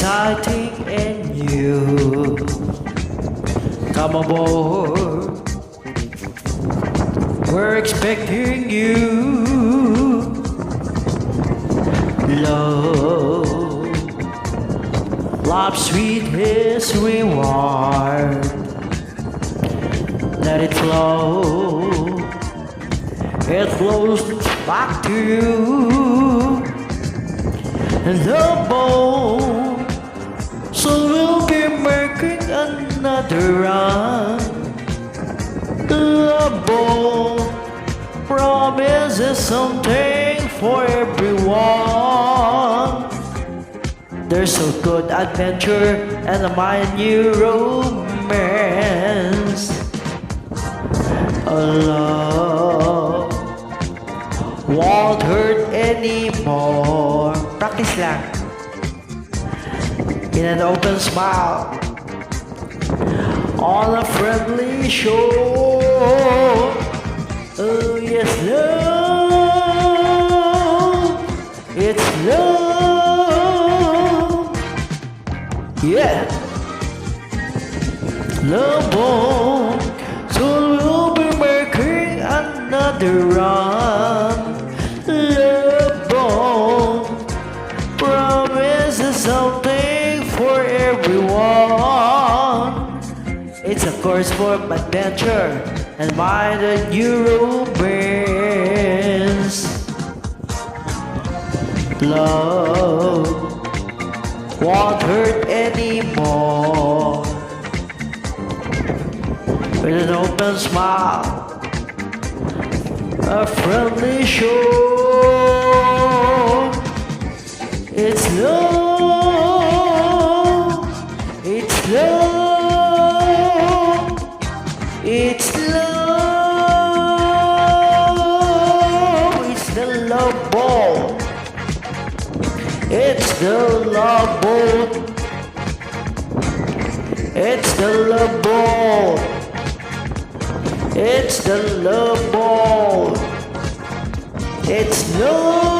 exciting and new. Come aboard, we're expecting you. Love sweet is reward. Let it flow, it flows back to you. And the boat, so we'll be making another run. The boat promises something for everyone. There's a good adventure and a new romance. A love won't hurt anymore. Practice lang. In an open smile, on a friendly shore. Oh yes, love, it's love. Yeah, love boat, so we'll be making another run. Love boat promises something for everyone. It's a course for adventure and find a new romance. Love won't hurt anymore. With an open smile, a friendly shore. It's love, it's love, it's love, it's the love boat. It's the love boat. It's the love boat. It's the love boat. It's love.